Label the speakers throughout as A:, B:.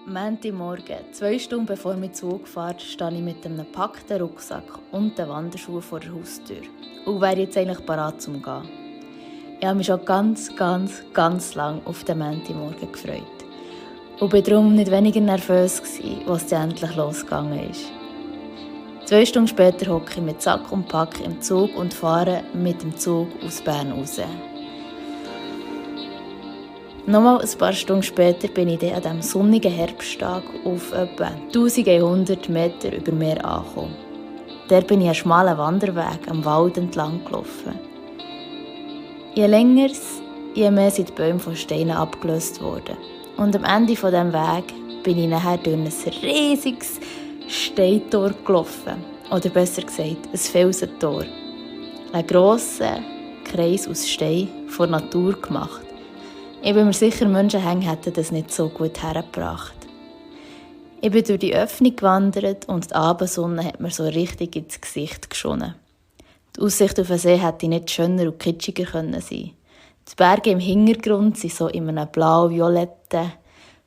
A: Montagmorgen, 2 Stunden bevor mein Zug fährt, stehe ich mit einem gepackten Rucksack und den Wanderschuhen vor der Haustür und wäre jetzt eigentlich bereit zum Gehen. Ich habe mich schon ganz lang auf den Montagmorgen gefreut und war darum nicht weniger nervös, als es endlich losgegangen ist. 2 Stunden später hocke ich mit Sack und Pack im Zug und fahre mit dem Zug aus Bern raus. Nochmal ein paar Stunden später bin ich dann an diesem sonnigen Herbsttag auf etwa 1100 Meter über Meer angekommen. Dort bin ich einen schmalen Wanderweg am Wald entlang gelaufen. Je länger, je mehr sind die Bäume von Steinen abgelöst worden. Und am Ende dieses Weges bin ich nachher durch ein riesiges Steintor gelaufen. Oder besser gesagt, ein Felsentor. Ein grosser Kreis aus Stein von Natur gemacht. Ich bin mir sicher, Menschenhänge hätten das nicht so gut hergebracht. Ich bin durch die Öffnung gewandert und die Abendsonne hat mir so richtig ins Gesicht geschonen. Die Aussicht auf den See hätte nicht schöner und kitschiger sein können. Die Berge im Hintergrund sind so in einem blau-violetten,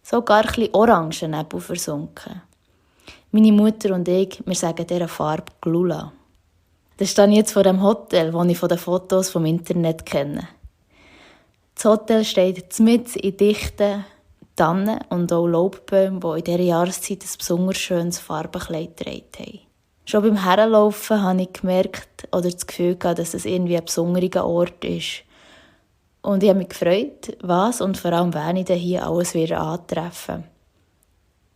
A: sogar ein bisschen orangen Nebel versunken. Meine Mutter und ich, wir sagen dieser Farbe Glula. Da stehe ich jetzt vor dem Hotel, das ich von den Fotos vom Internet kenne. Das Hotel steht mitten in dichten Tannen und auch Laubbäumen, die in dieser Jahreszeit ein besonders schönes Farbenkleid getragen haben. Schon beim Herlaufen habe ich gemerkt oder das Gefühl gehabt, dass es irgendwie ein besonderer Ort ist. Und ich habe mich gefreut, was und vor allem wen ich hier alles wieder antreffen.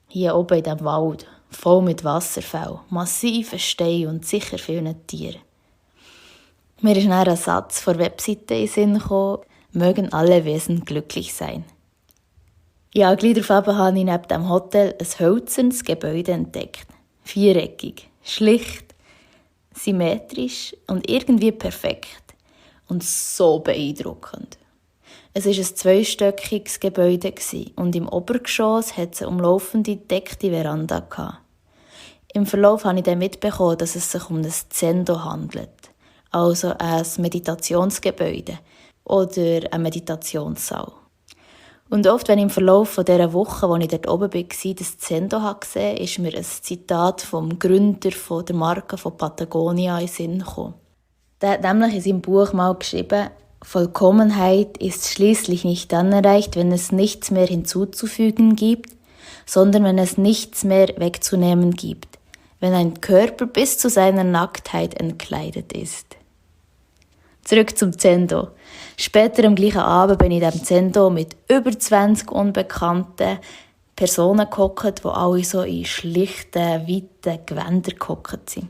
A: Hier oben in diesem Wald, voll mit Wasserfällen, massiven Steinen und sicher vielen Tieren. Mir ist dann ein Satz von der Webseite in den Sinn gekommen: Mögen alle Wesen glücklich sein. Ja, gleich darauf habe ich neben dem Hotel ein hölzernes Gebäude entdeckt. Viereckig, schlicht, symmetrisch und irgendwie perfekt. Und so beeindruckend. Es war ein 2-stöckiges Gebäude und im Obergeschoss hatte es eine umlaufende, gedeckte Veranda gehabt. Im Verlauf habe ich dann mitbekommen, dass es sich um ein Zendo handelt, also ein Meditationsgebäude oder ein Meditationssaal. Und oft, wenn ich im Verlauf dieser Woche, als ich dort oben war, das Zendo gesehen habe, ist mir ein Zitat vom Gründer der Marke von Patagonia in den Sinn gekommen. Der hat nämlich in seinem Buch mal geschrieben: Vollkommenheit ist schließlich nicht dann erreicht, wenn es nichts mehr hinzuzufügen gibt, sondern wenn es nichts mehr wegzunehmen gibt, wenn ein Körper bis zu seiner Nacktheit entkleidet ist. Zurück zum Zendo. Später am gleichen Abend bin ich in diesem Zendo mit über 20 unbekannten Personen gehockt, die alle so in schlichten, weiten Gewändern gehockt sind.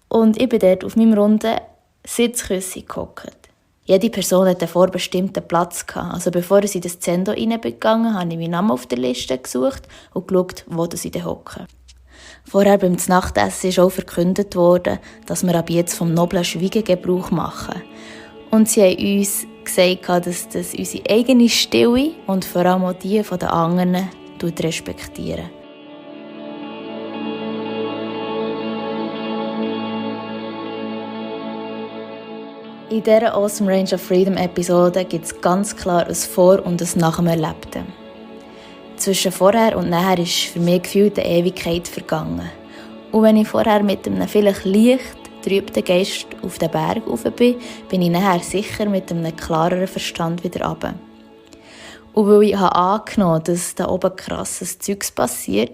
A: Und ich bin dort auf meinem runden Sitzkissen gehockt. Jede Person hatte einen vorbestimmten Platz gehabt. Also bevor ich in das Zendo reingegangen bin, habe ich meinen Namen auf der Liste gesucht und geschaut, wo ich denn hocke. Vorher beim Nachtessen ist auch verkündet worden, dass wir ab jetzt vom noblen Schweigen Gebrauch machen. Und sie haben uns gesagt, dass das unsere eigene Stille und vor allem auch die der anderen respektieren. In dieser Awesome Range of Freedom Episode gibt es ganz klar ein Vor- und ein Nach dem Erlebten. Zwischen vorher und nachher ist für mich gefühlt eine Ewigkeit vergangen. Und wenn ich vorher mit einem vielleicht leicht trübten Geist auf den Berg rauf bin ich nachher sicher mit einem klareren Verstand wieder runter. Und weil ich angenommen habe, dass da oben krasses Zeugs passiert,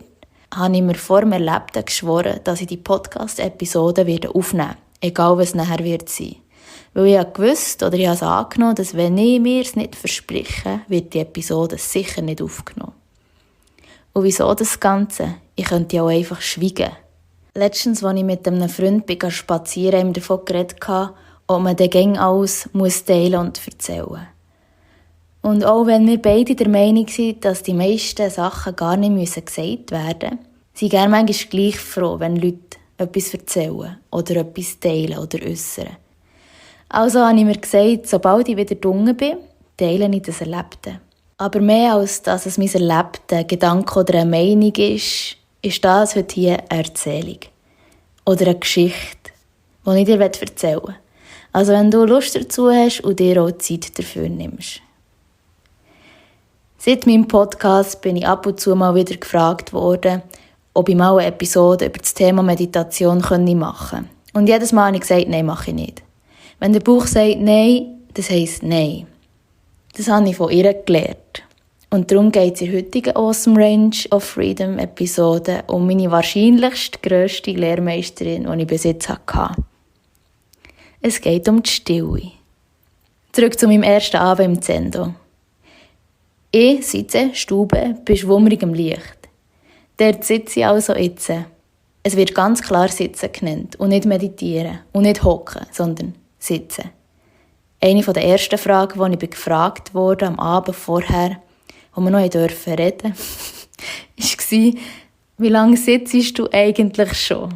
A: habe ich mir vor dem Erlebten geschworen, dass ich die Podcast-Episode aufnehmen werde, egal was nachher wird sein. Weil ich gewusst oder ich habe es angenommen, dass wenn ich mir es nicht verspreche, wird die Episode sicher nicht aufgenommen. Und wieso das Ganze? Ich könnte ja auch einfach schweigen. Letztens, als ich mit einem Freund spazieren bin, davon geredet, ob man den Gang alles teilen und erzählen muss. Und auch wenn wir beide der Meinung sind, dass die meisten Sachen gar nicht gesagt werden müssen, sind wir manchmal gleich froh, wenn Leute etwas erzählen oder etwas teilen oder äußern. Also habe ich mir gesagt, sobald ich wieder drunten bin, teile ich das Erlebte. Aber mehr als dass es mein Erlebte, Gedanke oder eine Meinung ist das heute hier eine Erzählung. Oder eine Geschichte, die ich dir erzählen will. Also wenn du Lust dazu hast und dir auch Zeit dafür nimmst. Seit meinem Podcast bin ich ab und zu mal wieder gefragt worden, ob ich mal eine Episode über das Thema Meditation machen könnte. Und jedes Mal habe ich gesagt, nein, mache ich nicht. Wenn der Bauch sagt nein, das heisst nein. Das habe ich von ihr gelernt. Und darum geht es in der heutigen Awesome Range of Freedom Episode um meine wahrscheinlichst grösste Lehrmeisterin, die ich bis jetzt hatte. Es geht um die Stille. Zurück zu meinem ersten Abend im Zendo. Ich sitze, Stube, bei schwummerigem Licht. Dort sitze ich also jetzt. Es wird ganz klar Sitzen genannt und nicht meditieren und nicht hocken, sondern sitzen. Eine der ersten Fragen, die ich gefragt wurde am Abend vorher, wo wir noch reden durften, war, wie lange sitzt du eigentlich schon?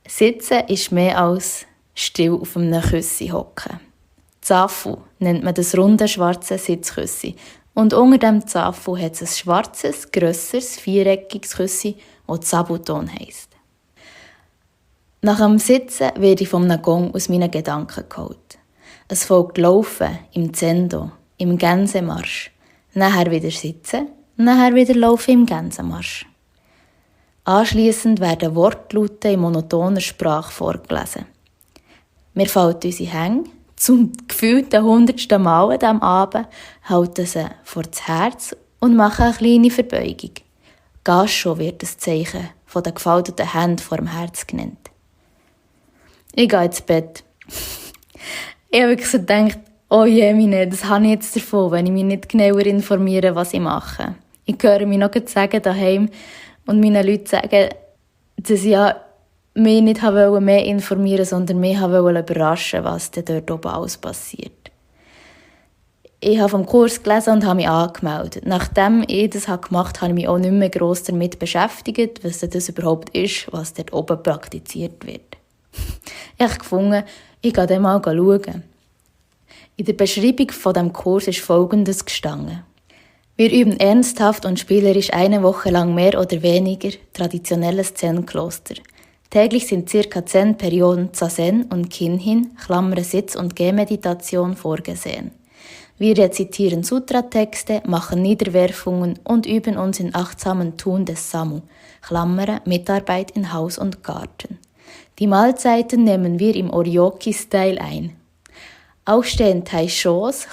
A: Sitzen ist mehr als still auf einem Küssi hocken. Zafu nennt man das runde, schwarze Sitzküssi. Und unter dem Zafu hat es ein schwarzes, grösseres, viereckiges Küssi, das Zabuton heisst. Nach dem Sitzen werde ich von einem Gong aus meinen Gedanken geholt. Es folgt Laufen im Zendo, im Gänsemarsch. Nachher wieder Sitzen, nachher wieder Laufen im Gänsemarsch. Anschliessend werden Wortlaute in monotoner Sprache vorgelesen. Mir fallen unsere Hänge, zum gefühlten 100. Mal an diesem Abend, halten sie vor das Herz und machen eine kleine Verbeugung. Gascho wird das Zeichen von den gefalteten Händen vor dem Herz genannt. Ich gehe ins Bett. Ich habe wirklich so gedacht, oh je, das habe ich jetzt davon, wenn ich mich nicht genauer informiere, was ich mache. Ich höre mich noch sagen daheim und meinen Leuten sagen, dass ich ja mich nicht mehr informieren wollte, sondern mich überraschen, was denn dort oben alles passiert. Ich habe vom Kurs gelesen und habe mich angemeldet. Nachdem ich das gemacht habe, habe ich mich auch nicht mehr gross damit beschäftigt, was das überhaupt ist, was dort oben praktiziert wird. Ich habe gefunden, ich gehe dann mal schauen. In der Beschreibung von dem Kurs ist Folgendes gestanden. Wir üben ernsthaft und spielerisch eine Woche lang mehr oder weniger traditionelles Zen-Kloster. Täglich sind ca. 10 Perioden Zazen und Kinhin, Sitz- und Gehmeditation vorgesehen. Wir rezitieren Sutratexte, machen Niederwerfungen und üben uns in achtsamen Tun des Samu, Mitarbeit in Haus und Garten. Die Mahlzeiten nehmen wir im Oryoki-Style ein. Auch stehen Taishos,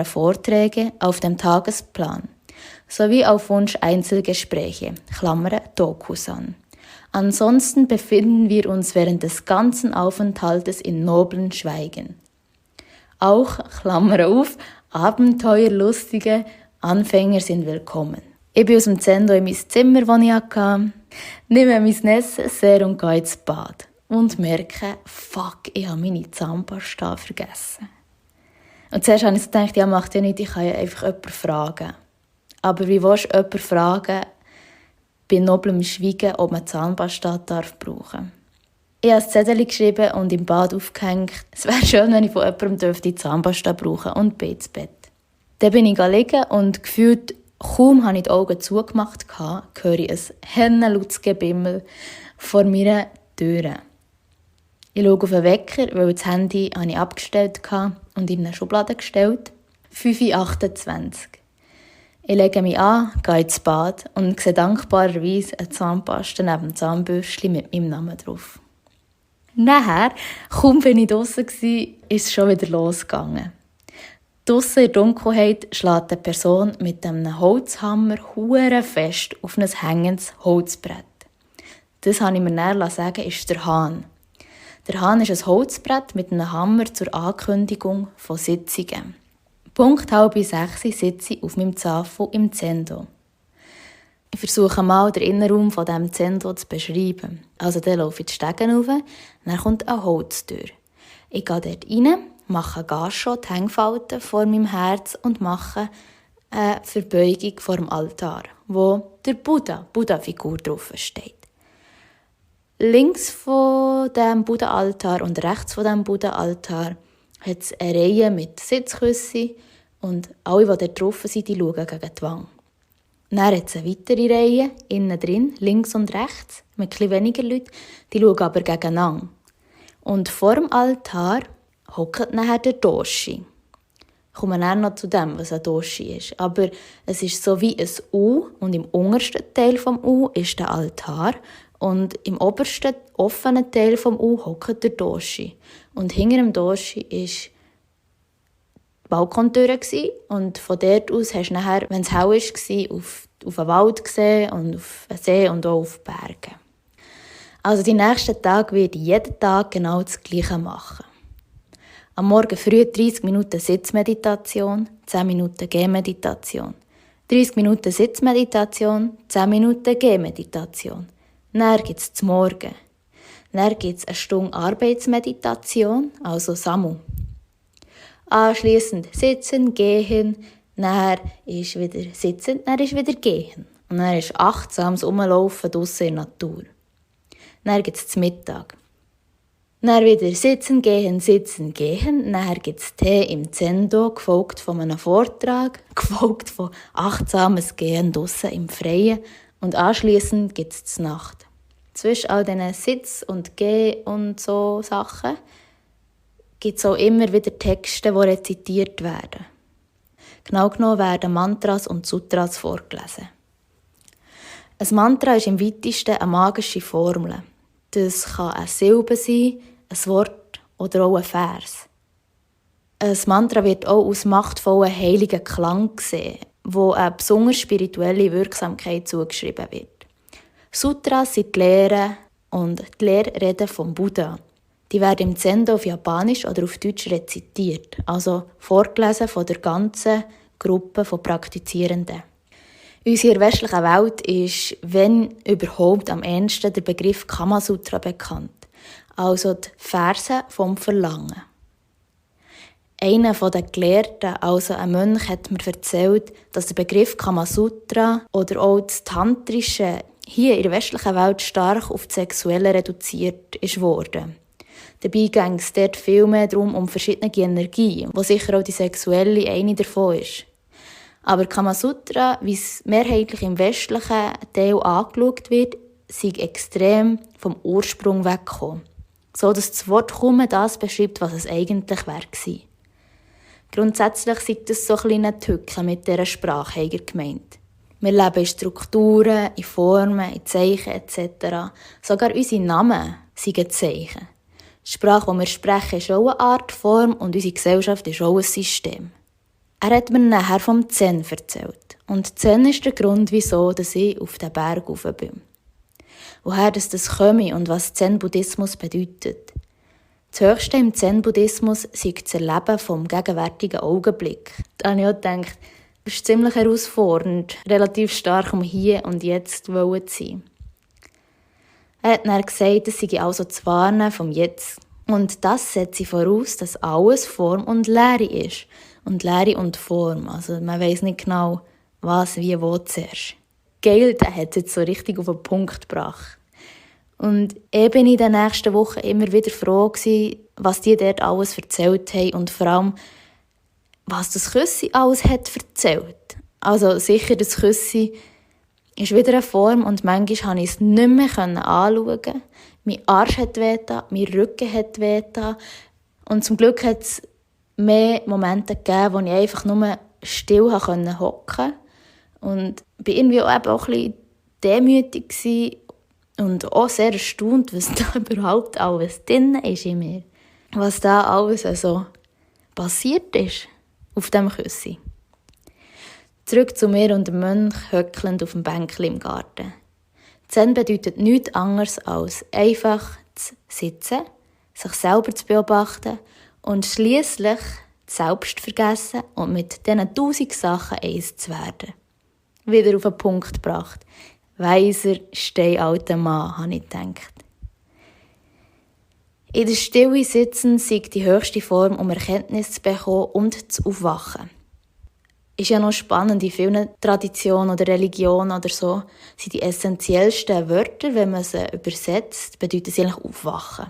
A: Vorträge, auf dem Tagesplan, sowie auf Wunsch Einzelgespräche, Dokusan. Ansonsten befinden wir uns während des ganzen Aufenthaltes in noblen Schweigen. Auch, abenteuerlustige Anfänger sind willkommen. Ich bin aus dem Zendo in mein Zimmer, das ich hatte, nehme mein Necessaire und gehe ins Bad. Und merke, fuck, ich habe meine Zahnpasta vergessen. Und zuerst habe ich gedacht, ja, macht ja nicht, ich kann ja einfach jemanden fragen. Aber wie willst du jemanden fragen, bei noblem Schweigen, ob man Zahnpasta brauchen darf? Ich habe ein Zettel geschrieben und im Bad aufgehängt. Es wäre schön, wenn ich von jemandem die Zahnpasta brauchen und bin ins Bett. Dann bin ich liegen und gefühlt, kaum habe ich die Augen zugemacht, höre ich ein hennenlautes Gebimmel vor meiner Tür. Ich schaue auf den Wecker, weil das Handy habe ich abgestellt und in eine Schublade gestellt. 5:28 Uhr. Ich lege mich an, gehe ins Bad und sehe dankbarerweise eine Zahnpasta neben dem Zahnbürstchen mit meinem Namen drauf. Nachher, kaum bin ich draussen war, ist es schon wieder losgegangen. Draussen in der Dunkelheit schlägt eine Person mit einem Holzhammer hure fest auf ein hängendes Holzbrett. Das habe ich mir näher sagen, ist der Hahn. Der Hahn ist ein Holzbrett mit einem Hammer zur Ankündigung von Sitzungen. Punkt 5:30 sitze ich auf meinem Zafu im Zendo. Ich versuche mal, den Innenraum von diesem Zendo zu beschreiben. Also dann laufe ich die Stege rauf, dann kommt eine Holztür. Ich gehe dort rein, mache Gascho, die Hängfalten vor meinem Herz und mache eine Verbeugung vor dem Altar, wo der Buddha-Figur drauf steht. Links von dem Buddha-Altar und rechts von dem Buddha-Altar hat es eine Reihe mit Sitzküssen und alle, die dort drauf sind, die schauen gegen die Wand. Dann hat es eine weitere Reihe, innen drin, links und rechts, mit etwas weniger Leuten, die schauen aber gegeneinander. Und vor dem Altar hockt nachher der Doshi. Ich komme dann noch zu dem, was ein Doshi ist. Aber es ist so wie ein U und im untersten Teil des U ist der Altar und im obersten offenen Teil des U hockt der Doshi. Und hinter dem Doshi war die Balkontür und von dort aus hast du nachher, wenn es hell war, auf einen Wald gesehen und auf einen See und auch auf Berge. Also die nächsten Tage werde ich jeden Tag genau das Gleiche machen. Am Morgen früh 30 Minuten Sitzmeditation, 10 Minuten Gehmeditation. 30 Minuten Sitzmeditation, 10 Minuten Gehmeditation. Dann gibt es zum Morgen. Dann gibt es eine Stunde Arbeitsmeditation, also Samu. Anschliessend sitzen, gehen, dann ist wieder sitzen, dann ist wieder gehen. Und dann ist achtsames Rumlaufen draussen in der Natur. Dann gibt es zum Mittag. Dann wieder sitzen, gehen, dann gibt es Tee im Zendo, gefolgt von einem Vortrag, gefolgt von achtsames Gehen draussen im Freien und anschliessend gibt es die Nacht. Zwischen all diesen Sitz- und Geh- und so Sachen gibt es auch immer wieder Texte, die rezitiert werden. Genau genommen werden Mantras und Sutras vorgelesen. Ein Mantra ist im weitesten eine magische Formel. Das kann eine Silbe sein, ein Wort oder auch ein Vers. Ein Mantra wird auch als machtvollen heiligen Klang gesehen, wo eine besonders spirituelle Wirksamkeit zugeschrieben wird. Sutras sind die Lehren und die Lehrreden vom Buddha. Die werden im Zendo auf Japanisch oder auf Deutsch rezitiert, also vorgelesen von der ganzen Gruppe von Praktizierenden. In unserer westlichen Welt ist, wenn überhaupt, am ehesten der Begriff Kamasutra bekannt, also die Verse vom Verlangen. Einer der Gelehrten, also ein Mönch, hat mir erzählt, dass der Begriff Kamasutra oder auch das Tantrische hier in der westlichen Welt stark auf das Sexuelle reduziert wurde. Dabei ging es dort viel mehr darum, um verschiedene Energien, wo sicher auch die sexuelle eine davon ist. Aber Kamasutra, wie es mehrheitlich im westlichen Teil angeschaut wird, sei extrem vom Ursprung weggekommen. So dass das Wort kaum das beschreibt, was es eigentlich wäre. Grundsätzlich sei das so eine kleine Tücke mit dieser Sprache eigen gemeint. Wir leben in Strukturen, in Formen, in Zeichen etc. Sogar unsere Namen sind Zeichen. Die Sprache, die wir sprechen, ist auch eine Art Form und unsere Gesellschaft ist auch ein System. Er hat mir nachher vom Zen erzählt. Und Zen ist der Grund, wieso ich auf den Berg rauf bin. Woher das komme und was Zen-Buddhismus bedeutet. Das Höchste im Zen-Buddhismus sei das Erleben vom gegenwärtigen Augenblick. Da habe ich auch gedacht, das ist ziemlich herausfordernd, relativ stark um hier und jetzt zu sein. Er hat dann gesagt, es sei also das Wahrnehmen vom Jetzt. Und das setzt voraus, dass alles Form und Leere ist. Und Leere und Form. Also man weiss nicht genau, was, wie, wo zuerst. Geil, der hat es jetzt so richtig auf den Punkt gebracht. Und ich bin in den nächsten Wochen immer wieder froh gewesen, was die dort alles erzählt haben und vor allem, was das Küssi alles hat erzählt. Also sicher, das Küssi ist wieder eine Form und manchmal konnte ich es nicht mehr anschauen. Mein Arsch hat wehgetan, mein Rücken hat wehgetan. Und zum Glück hat es mehr Momente gegeben, wo ich einfach nur still hocken konnte. Und bin irgendwie auch ein bisschen demütig gewesen und auch sehr erstaunt, was da überhaupt alles drin ist in mir. Was da alles so passiert ist auf dem Küssi. Zurück zu mir und dem Mönch höckelnd auf dem Bänkchen im Garten. Zen bedeutet nichts anderes als einfach zu sitzen, sich selber zu beobachten und schliesslich selbst vergessen und mit diesen 1000 Sachen eins zu werden. Wieder auf den Punkt gebracht. Weiser, steinalter Mann, habe ich gedacht. In der Stille sitzen sei die höchste Form, um Erkenntnis zu bekommen und zu aufwachen. Ist ja noch spannend, in vielen Traditionen oder Religionen oder so sind die essentiellsten Wörter, wenn man sie übersetzt, bedeuten sie eigentlich aufwachen.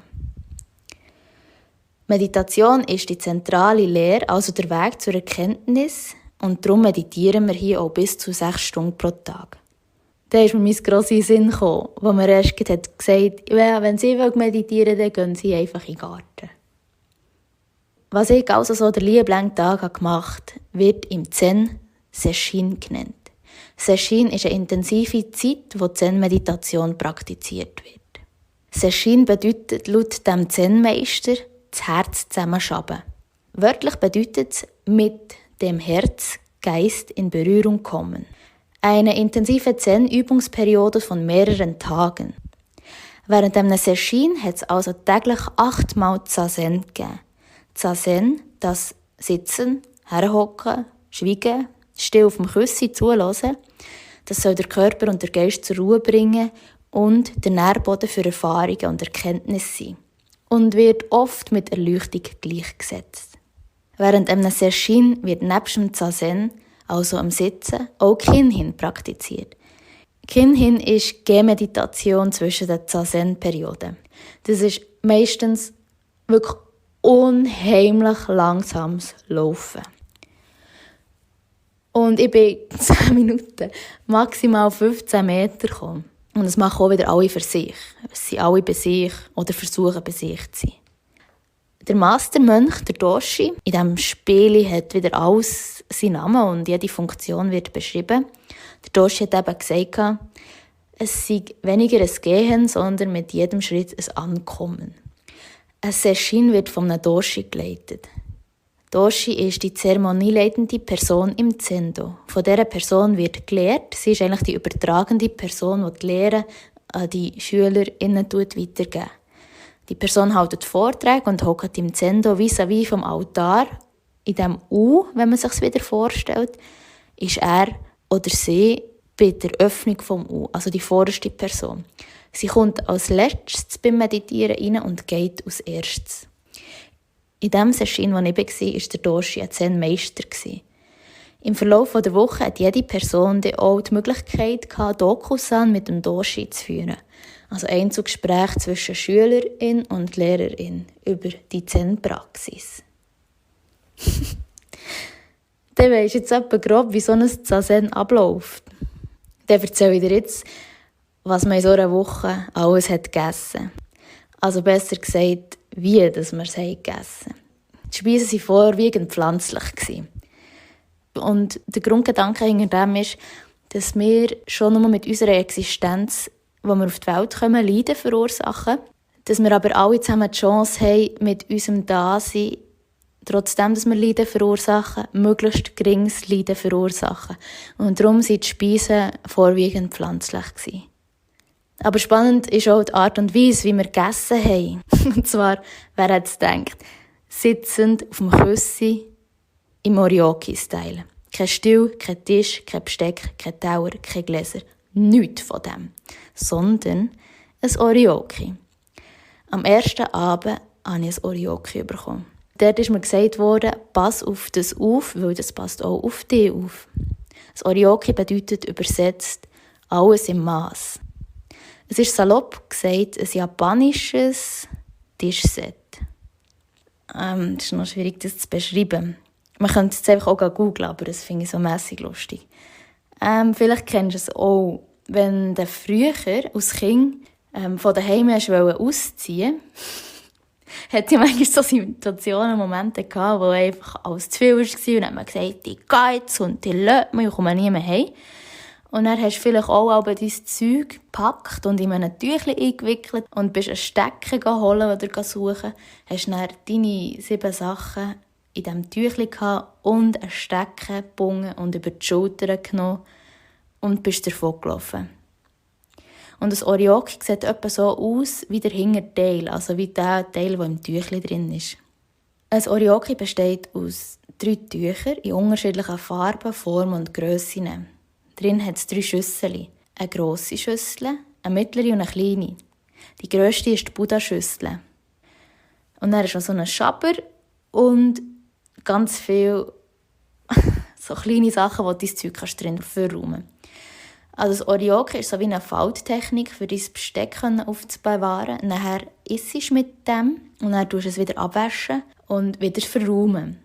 A: Meditation ist die zentrale Lehre, also der Weg zur Erkenntnis, und darum meditieren wir hier auch bis zu 6 Stunden pro Tag. Da ist mir mein grosser Sinn gekommen, wo mir erst gesagt hat, ja, wenn Sie meditieren wollen, dann gehen Sie einfach in den Garten. Was ich also so der lieben langen Tag gemacht habe, wird im Zen Sesshin genannt. Sesshin ist eine intensive Zeit, wo Zen-Meditation praktiziert wird. Sesshin bedeutet laut dem Zen-Meister das Herz zusammenschaben. Wörtlich bedeutet es mit dem Herz, Geist in Berührung kommen. Eine intensive Zen-Übungsperiode von mehreren Tagen. Während einem Sesshin hat es also täglich 8-mal Zazen gegeben. Zazen, das Sitzen, Herhocken, Schweigen, still auf dem Küssi zuhören, das soll der Körper und der Geist zur Ruhe bringen und der Nährboden für Erfahrungen und Erkenntnisse sein. Und wird oft mit Erleuchtung gleichgesetzt. Während einem Sesshin wird nebst dem Zazen, also am Sitzen, auch Kinhin praktiziert. Kinhin ist Gehmeditation zwischen den Zazen-Perioden. Das ist meistens wirklich unheimlich langsames Laufen. Und ich bin 10 Minuten, maximal 15 Meter gekommen. Und das machen auch wieder alle für sich. Es sind alle bei sich oder versuchen bei sich zu sein. Der Mastermönch, der Doshi, in diesem Spiel hat wieder alles seinen Namen und jede Funktion wird beschrieben. Der Doshi hat eben gesagt, es sei weniger ein Gehen, sondern mit jedem Schritt ein Ankommen. Ein Sesshin wird von einem Doshi geleitet. Doshi ist die zeremonieleitende Person im Zendo. Von dieser Person wird gelehrt. Sie ist eigentlich die übertragende Person, die die Lehre an die SchülerInnen weitergeben. Die Person hält Vorträge und hockt im Zendo vis-à-vis vom Altar. In diesem U, wenn man sich es wieder vorstellt, ist er oder sie bei der Öffnung vom U, also die vorderste Person. Sie kommt als letztes beim Meditieren rein und geht als erstes. In dem Sesshin, wo ich war, war der Doshi ein Zen-Meister. Im Verlauf der Woche hat jede Person auch die Möglichkeit, Dokusan mit dem Doshi zu führen. Also Einzelgespräche zwischen Schülerin und Lehrerin über die Zen-Praxis. Dann weisst du jetzt etwa grob, wie so ein Zazen abläuft. Dann erzähle ich dir jetzt, was man in so einer Woche alles hat gegessen. Also besser gesagt, wie dass wir es gegessen haben. Die Speisen waren vorwiegend pflanzlich. Und der Grundgedanke hinter dem ist, dass wir schon nur mit unserer Existenz, wo wir auf die Welt kommen, Leiden verursachen. Dass wir aber alle zusammen die Chance haben, mit unserem Dasein, trotzdem, dass wir Leiden verursachen, möglichst geringes Leiden verursachen. Und darum waren die Speisen vorwiegend pflanzlich. Aber spannend ist auch die Art und Weise, wie wir gegessen haben. Und zwar, wer hat es gedacht, sitzend auf dem Küssi im Oryoki-Style. Kein Stuhl, kein Tisch, kein Besteck, kein Teller, kein Gläser. Nichts von dem. Sondern ein Oryoki. Am ersten Abend habe ich ein Oryoki bekommen. Dort ist mir gesagt worden, pass auf das auf, weil das passt auch auf dich auf. Das Oryoki bedeutet übersetzt alles im Maß. Es ist salopp gesagt ein japanisches Tischset. Es ist noch schwierig, das zu beschreiben. Man könnte es einfach auch googeln, aber das finde ich so mässig lustig. Vielleicht kennst du es auch, wenn du früher als Kind von daheim ausziehen wolltest, hatte ich manchmal so Situationen, Momente gehabt, wo einfach alles zu viel war. Und dann hat man gesagt, ich gehe jetzt und ich lasse mich und komme nie mehr heim. Und dann hast du vielleicht auch dein Zeug gepackt und in einem Tüchlein eingewickelt und bist einen Stecker holen oder suchen. Hast dann deine 7 Sachen in diesem Tüchlein gehabt und einen Stecker gebunden und über die Schulter genommen und bist davon gelaufen. Und das Oryoki sieht etwa so aus wie der Hinterteil, also wie der Teil, der im Tüchlein drin ist. Ein Oryoki besteht aus 3 Tüchern in unterschiedlichen Farben, Formen und Grössen. Drin hat es 3 Schüsseln. Eine grosse Schüssel, eine mittlere und eine kleine. Die grösste ist die Buddha-Schüssel. Und dann ist noch so ein Schaber und ganz viele so kleine Sachen, die dein Zeug drin verräumen kannst. Also das Oryoki ist so wie eine Falttechnik, für dein Besteck aufzubewahren. Nachher isst du mit dem und dann tust du es wieder abwaschen und wieder verräumen.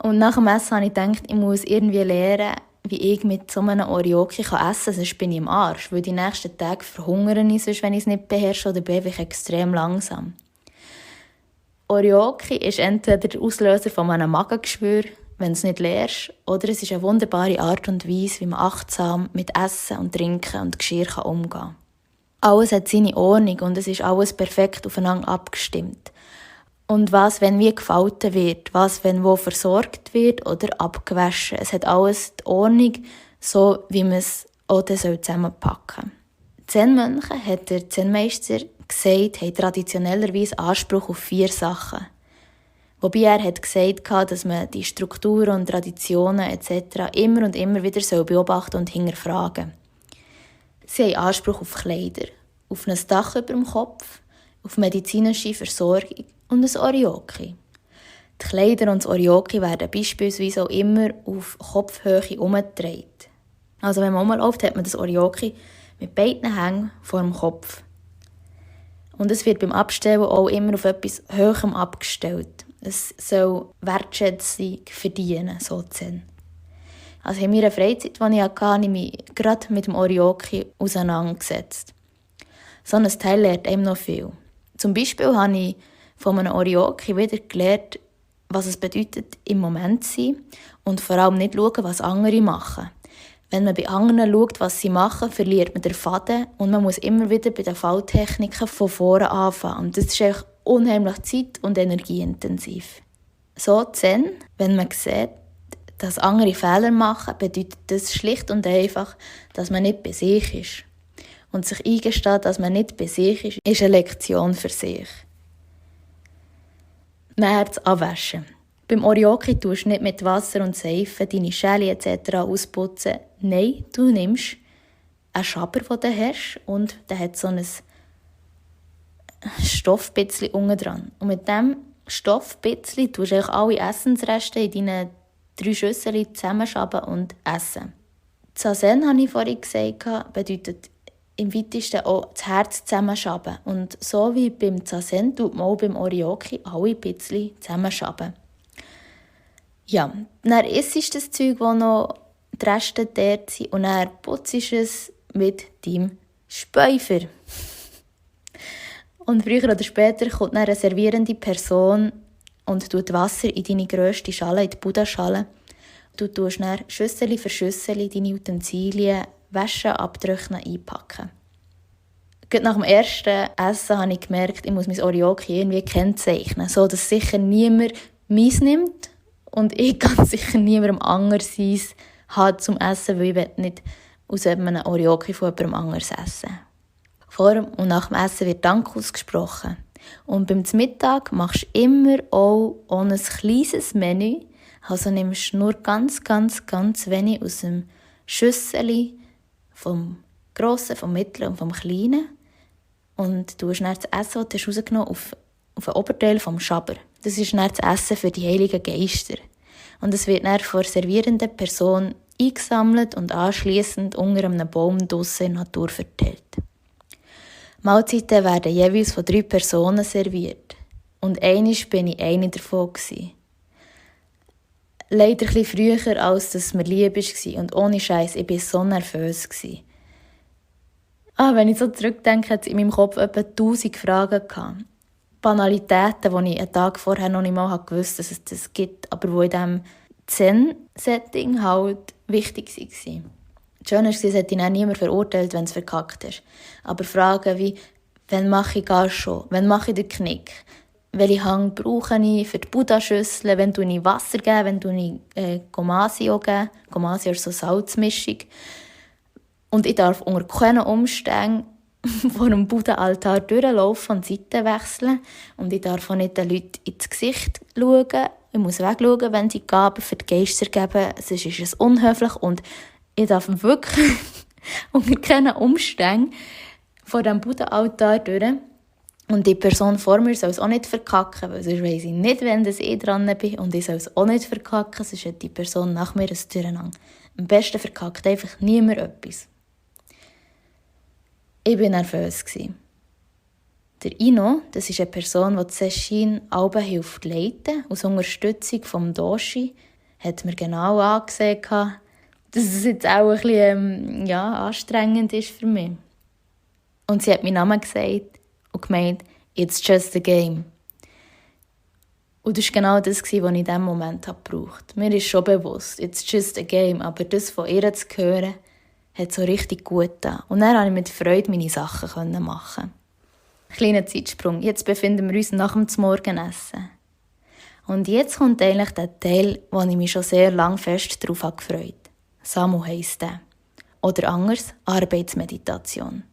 A: Und nach dem Essen habe ich gedacht, ich muss irgendwie lernen, wie ich mit so einem Oryoki essen kann, sonst bin ich im Arsch. Weil die nächsten Tage verhungere ich, sonst, wenn ich es nicht beherrsche oder bin ich extrem langsam. Oryoki ist entweder der Auslöser von einem Magengeschwür, wenn du es nicht lernst, oder es ist eine wunderbare Art und Weise, wie man achtsam mit Essen und Trinken und Geschirr umgehen kann. Alles hat seine Ordnung und es ist alles perfekt aufeinander abgestimmt. Und was, wenn wie gefalten wird, was, wenn wo versorgt wird oder abgewaschen. Es hat alles die Ordnung, so wie man es auch zusammenpacken soll. Die Zen-Mönche, hat der Zen-Meister gesagt, haben traditionellerweise Anspruch auf 4 Sachen. Wobei er hat gesagt, dass man die Strukturen und Traditionen etc. immer und immer wieder beobachten und hinterfragen. Sie haben Anspruch auf Kleider, auf ein Dach über dem Kopf, auf medizinische Versorgung und ein Oryoki. Die Kleider und das Oryoki werden beispielsweise auch immer auf Kopfhöhe umgedreht. Also wenn man rumläuft, hat man das Oryoki mit beiden Hängen vor dem Kopf. Und es wird beim Abstellen auch immer auf etwas Höherem abgestellt. Es soll Wertschätzung verdienen, so Zen. Also in meiner Freizeit, die ich hatte, habe ich mich gerade mit dem Oryoki auseinandergesetzt. So ein Teil lernt einem noch viel. Zum Beispiel habe ich von einem Oryoki wieder gelernt, was es bedeutet, im Moment zu sein und vor allem nicht schauen, was andere machen. Wenn man bei anderen schaut, was sie machen, verliert man den Faden und man muss immer wieder bei den Falltechniken von vorne anfangen. Und das ist echt unheimlich zeit- und energieintensiv. So Zen, wenn man sieht, dass andere Fehler machen, bedeutet das schlicht und einfach, dass man nicht bei sich ist. Und sich eingesteht, dass man nicht bei sich ist eine Lektion für sich. Nachher das Abwaschen. Beim Oryoki tust du nicht mit Wasser und Seife deine Schäle etc. ausputzen. Nein, du nimmst einen Schaber, den du hast, und der hat so ein Stoffbitzli unten dran. Und mit diesem Stoffbitzli tust du alle Essensreste in deinen 3 Schüsseln zusammenschaben und essen. Zazen, habe ich vorhin gesagt, bedeutet im weitesten auch das Herz zusammenschaben. Und so wie beim Zazen tut man auch beim Oryoki alle Bitzli zusammenschaben. Ja, dann isst du das Zeug, das noch die Reste dort sind, und dann putzt es mit deinem Späufer. Und früher oder später kommt dann eine servierende Person und tut Wasser in deine grösste Schale, in die Buddha-Schale. Du tust dann Schüssel für Schüssel deine Utensilien waschen, abtrocknen, einpacken. Gerade nach dem ersten Essen habe ich gemerkt, ich muss mein Oryoki irgendwie kennzeichnen, so dass sicher niemand meins nimmt und ich ganz sicher niemandem anderes seins habe zum Essen, weil ich nicht aus einem Oryoki von jemandem anderes essen. Vor und nach dem Essen wird Dank ausgesprochen. Und beim Mittag machst du immer auch ein kleines Menü. Also nimmst du nur ganz wenig aus dem Schüsseli vom Grossen, vom Mittleren und vom Kleinen. Und du hast dann das Essen, das du rausgenommen hast, auf den Oberteil vom Schaber. Das ist dann das Essen für die heiligen Geister. Und es wird dann von der servierenden Person eingesammelt und anschliessend unter einem Baum draussen in der Natur verteilt. Mahlzeiten werden jeweils von 3 Personen serviert. Und einmal war ich eine davon. Leider etwas früher, als es mir lieb war. Und ohne Scheiß, ich war so nervös. Wenn ich so zurückdenke, hatte ich in meinem Kopf etwa 1000 Fragen gehabt. Banalitäten, die ich einen Tag vorher noch nicht mal gewusst habe, dass es das gibt, aber die in diesem Zen-Setting halt wichtig waren. Das Schöne war, es hat dich niemand verurteilt, wenn es verkackt ist. Aber Fragen wie, wann mache ich Gasho, wann mache ich den Knick, welche Hang brauche ich für die Buddha-Schüssel, wenn tue ich Wasser geben, wenn tue ich Gomasio geben. Gomasio ist so Salzmischung. Und ich darf unter keinen Umständen vor dem Buddha-Altar durchlaufen und Seiten wechseln. Und ich darf auch nicht den Leuten ins Gesicht schauen. Ich muss wegschauen, wenn sie Gaben für die Geister geben. Sonst ist es unhöflich. Und ich darf wirklich unter keinen Umständen vor dem Buddha-Altar durch. Und die Person vor mir soll es auch nicht verkacken, weil sonst weiss ich nicht, wenn ich dran bin. Und ich soll es auch nicht verkacken, sonst hat die Person nach mir ein Durcheinander. Am besten verkackt einfach niemand etwas. Ich war nervös. Der Ino, das ist eine Person, die Sesshin Alben hilft leiten, aus Unterstützung vom Doshi, hat mir genau angesehen, dass es jetzt auch ein bisschen anstrengend ist für mich. Und sie hat meinen Namen gesagt und gemeint, it's just a game. Und das war genau das, was ich in diesem Moment brauchte. Mir ist schon bewusst, it's just a game, aber das von ihr zu hören, hat so richtig gut getan. Und dann konnte ich mit Freude meine Sachen machen. Kleiner Zeitsprung. Jetzt befinden wir uns nach dem Morgenessen. Und jetzt kommt eigentlich der Teil, wo ich mich schon sehr lange fest darauf gefreut habe. Samu heisst der. Oder anders, Arbeitsmeditation.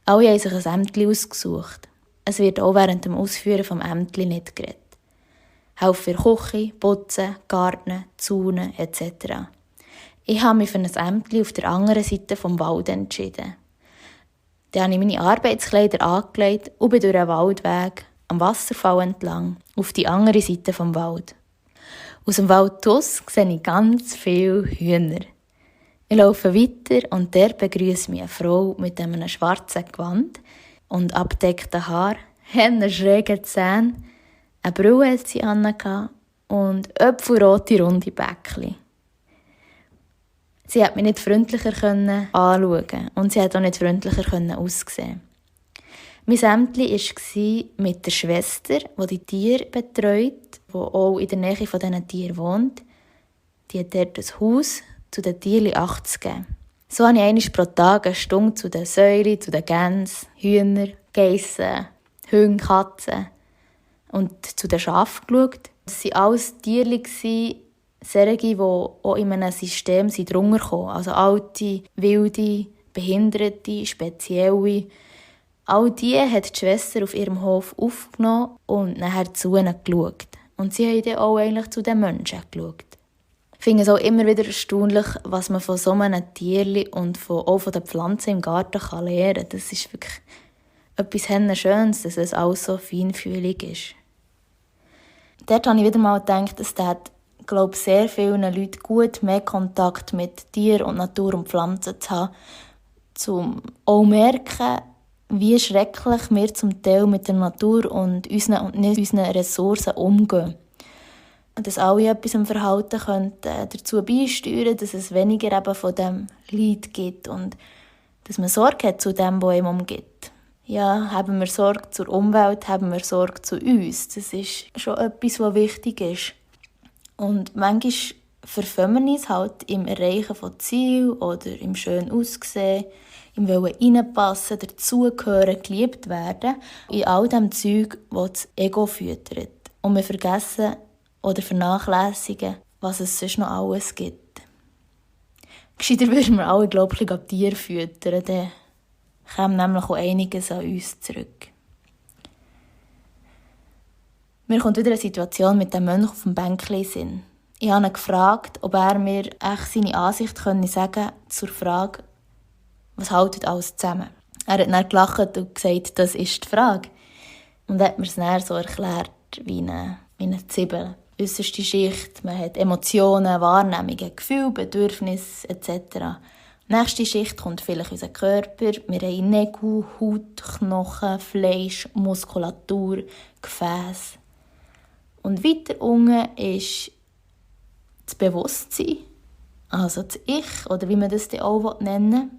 A: Alle haben sich ein Ämtli ausgesucht. Es wird auch während dem Ausführen des Ämtli nicht geredet. Helfen für Küche, Putzen, Garten, Zaunen etc. Ich habe mich für ein Ämtli auf der anderen Seite des Waldes entschieden. Dann habe ich meine Arbeitskleider angelegt und bin durch einen Waldweg am Wasserfall entlang auf die andere Seite des Waldes. Aus dem Wald draus sehe ich ganz viele Hühner. Ich laufe weiter und dort begrüßt mich eine Frau mit einem schwarzen Gewand und abgedeckten Haaren, einen schrägen Zähnen, eine Brille hatte sie an und äpfelrote runde Bäckchen. Sie hat mich nicht freundlicher anschauen und sie hat auch nicht freundlicher aussehen. Mein Ämtli war mit der Schwester, die die Tiere betreut, die auch in der Nähe von diesen Tieren wohnt. Die hat dort ein Haus zu den Tieren Acht zu geben. So habe ich einmal pro Tag eine Stunde zu den Säuren, zu den Gänsen, Hühnern, Geissen, Hunde, Katzen und zu den Schafen geschaut. Das waren alles Tiere, solche, die auch in einem System drunter kommen. Also alte, wilde, behinderte, spezielle. All die hat die Schwester auf ihrem Hof aufgenommen und nachher zu ihnen geschaut. Und sie haben dann auch eigentlich zu den Menschen geschaut. Ich finde es auch immer wieder erstaunlich, was man von so einem Tierli und auch von den Pflanzen im Garten lernen kann. Das ist wirklich etwas Schönes, dass es alles so feinfühlig ist. Dort habe ich wieder mal gedacht, es hat, glaube ich, sehr vielen Leuten gut, mehr Kontakt mit Tieren und Natur und Pflanzen zu haben, um auch zu merken, wie schrecklich wir zum Teil mit der Natur und unseren und nicht unseren Ressourcen umgehen. Und dass alle etwas im Verhalten könnten dazu beisteuern, dass es weniger eben von dem Leid gibt und dass man Sorge hat zu dem, was ihm umgibt. Ja, haben wir Sorge zur Umwelt, haben wir Sorge zu uns. Das ist schon etwas, was wichtig ist. Und manchmal verfehlen wir uns halt im Erreichen von Zielen oder im schön Aussehen, im Wollen reinpassen, dazugehören, geliebt werden, in all dem Zeug, das das Ego füttert. Und wir vergessen oder vernachlässigen, was es sonst noch alles gibt. Gescheiter würden wir alle, glaube ich, an Tiere füttern, dann käme nämlich auch einiges an uns zurück. Mir kommt wieder eine Situation mit dem Mönch auf dem Bänkchen in den Sinn. Ich habe ihn gefragt, ob er mir echt seine Ansicht sagen könnte zur Frage, was haltet alles zusammen? Er hat dann gelacht und gesagt, das ist die Frage. Und hat mir es dann so erklärt, wie eine Zwiebel. Äusserste Schicht, man hat Emotionen, Wahrnehmungen, Gefühle, Bedürfnisse etc. Nächste Schicht kommt vielleicht unser Körper. Wir haben Nägel, Haut, Knochen, Fleisch, Muskulatur, Gefäße. Und weiter unten ist das Bewusstsein, also das Ich, oder wie man das dann auch nennen will.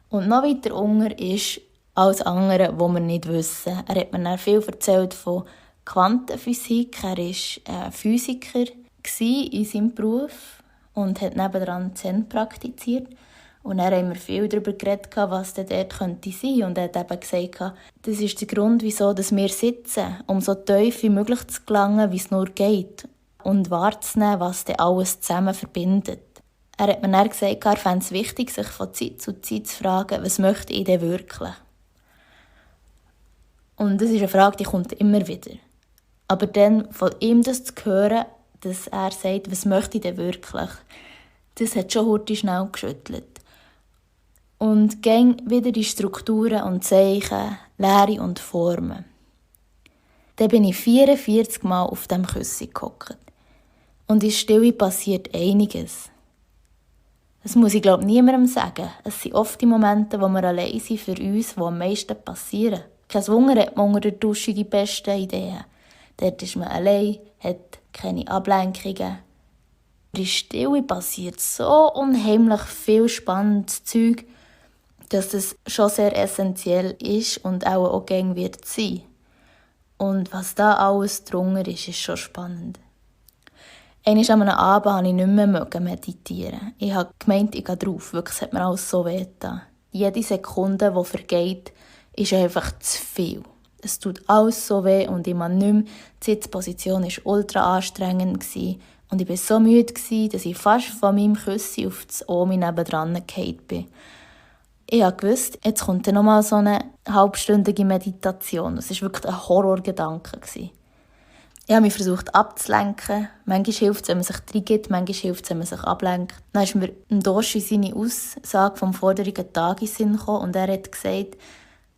A: Und noch weiter unten ist alles andere, was wir nicht wissen. Er hat mir dann viel erzählt von Quantenphysik. Er war Physiker in seinem Beruf und hat nebenan Zen praktiziert. Und dann haben wir viel darüber geredet, was dort sein könnte. Und er hat eben gesagt, das ist der Grund, wieso wir sitzen, um so tief wie möglich zu gelangen, wie es nur geht. Und wahrzunehmen, was dann alles zusammen verbindet. Er hat mir dann gesagt, er fände es wichtig, sich von Zeit zu Zeit zu fragen, was möchte ich denn wirklich? Und das ist eine Frage, die kommt immer wieder. Aber dann von ihm das zu hören, dass er sagt, was möchte ich denn wirklich? Das hat schon heute schnell geschüttelt. Und ging wieder die Strukturen und Zeichen, Lehre und Formen. Dann bin ich 44 Mal auf dem Küssi gehockt. Und in Stille passiert einiges. Das muss ich, glaube ich, niemandem sagen. Es sind oft die Momente, wo wir allein sind für uns, die am meisten passieren. Kein Wunder hat man unter der Dusche die besten Ideen. Dort ist man allein, hat keine Ablenkungen. In Stille passiert so unheimlich viel spannendes Zeug, dass es schon sehr essentiell ist und auch gängig wird sein. Und was da alles drunter ist schon spannend. Einmal an einem Abend konnte ich nicht mehr meditieren. Ich habe gemeint, ich gehe drauf. Wirklich, es hat mir alles so wehgetan. Jede Sekunde, die vergeht, ist einfach zu viel. Es tut alles so weh und ich kann nicht mehr. Die Sitzposition war ultra anstrengend und ich war so müde, dass ich fast von meinem Küsschen auf das Omi nebendran gefallen bin. Ich wusste, jetzt kommt dann nochmal so eine halbstündige Meditation. Das war wirklich ein Horrorgedanke. Ich habe mich versucht abzulenken. Manchmal hilft es, wenn man sich reingibt, manchmal hilft es, wenn man sich ablenkt. Dann ist mir ein Doshi seine Aussage vom vorigen Tag in den Sinn gekommen und er hat gesagt,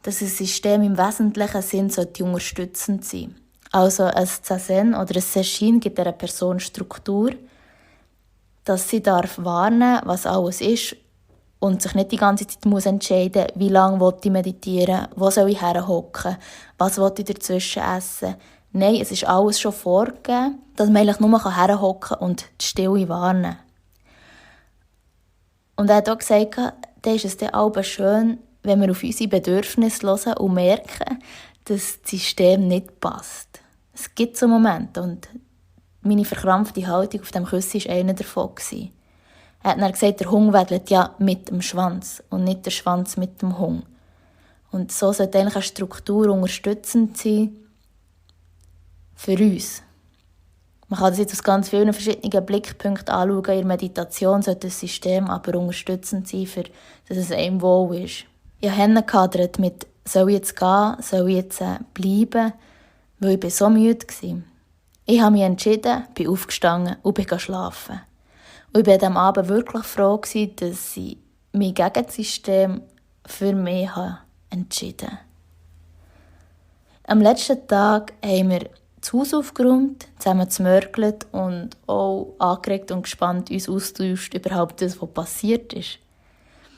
A: dass ein System im wesentlichen Sinn unterstützend sein sollte. Also ein Zazen oder ein Sesshin gibt einer Person Struktur, dass sie wahrnehmen darf, was alles ist und sich nicht die ganze Zeit entscheiden muss, wie lange ich meditieren will, wo soll ich herhocken, was ich dazwischen essen. Nein, es ist alles schon vorgegeben, dass man eigentlich nur herhocken und die Stille wahrnehmen kann. Und er hat auch gesagt, dann ist es dann auch schön, wenn wir auf unsere Bedürfnisse hören und merken, dass das System nicht passt. Es gibt so Momente und meine verkrampfte Haltung auf dem Küsschen war einer davon. Er hat dann gesagt, der Hund wedelt ja mit dem Schwanz und nicht der Schwanz mit dem Hund. Und so sollte eigentlich eine Struktur unterstützend sein für uns. Man kann das jetzt aus ganz vielen verschiedenen Blickpunkten anschauen. In der Meditation sollte das System aber unterstützend sein, dass es einem wohl ist. Ich habe Hände gehadert mit «Soll ich jetzt gehen? Soll ich jetzt bleiben?» Weil ich so müde war. Ich habe mich entschieden, bin aufgestanden und bin schlafen. Und ich war an diesem Abend wirklich froh, dass ich mich gegen das System für mich entschieden habe. Am letzten Tag haben wir das Haus aufgeräumt, zusammen gemörgelt und auch angeregt und gespannt uns austauscht überhaupt das, was passiert ist.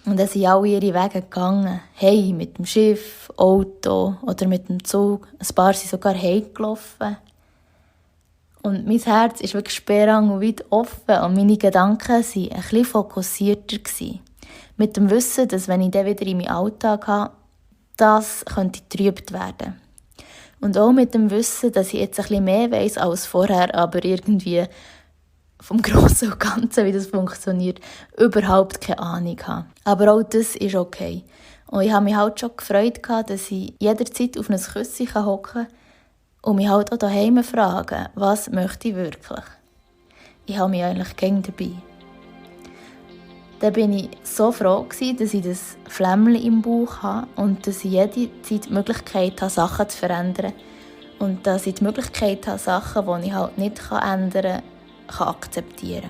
A: Und dann sind alle ihre Wege gegangen. Hey, mit dem Schiff, Auto oder mit dem Zug. Ein paar sind sogar heimgelaufen. Und mein Herz ist wirklich sperrangelweit offen und meine Gedanken waren ein bisschen fokussierter. Mit dem Wissen, dass wenn ich dann wieder in meinen Alltag habe, das könnte getrübt werden. Und auch mit dem Wissen, dass ich jetzt ein bisschen mehr weiss als vorher, aber irgendwie vom Grossen und Ganzen, wie das funktioniert, überhaupt keine Ahnung habe. Aber auch das ist okay. Und ich habe mich halt schon gefreut, dass ich jederzeit auf ein Küsschen hocken kann und mich halt auch daheim fragen, was möchte ich wirklich. Ich habe mich eigentlich gerne dabei. Dann bin ich so froh gewesen, dass ich das Flämmchen im Bauch habe und dass ich jederzeit die Möglichkeit habe, Sachen zu verändern. Und dass ich die Möglichkeit habe, Sachen, die ich halt nicht ändern kann, akzeptieren.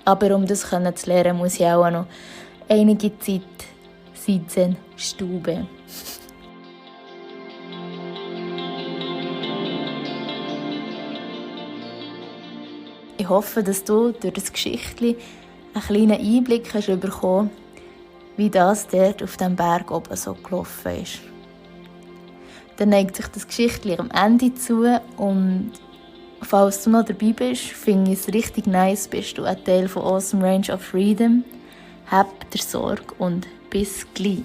A: Aber um das zu lernen, muss ich auch noch einige Zeit sitzen, stauben. Ich hoffe, dass du durch das Geschichtchen einen kleinen Einblick hast bekommen, wie das dort auf dem Berg oben so gelaufen ist. Dann neigt sich das Geschichtchen am Ende zu und falls du noch dabei bist, finde ich es richtig nice, bist du ein Teil von Awesome Range of Freedom. Hab dir Sorge und bis gleich.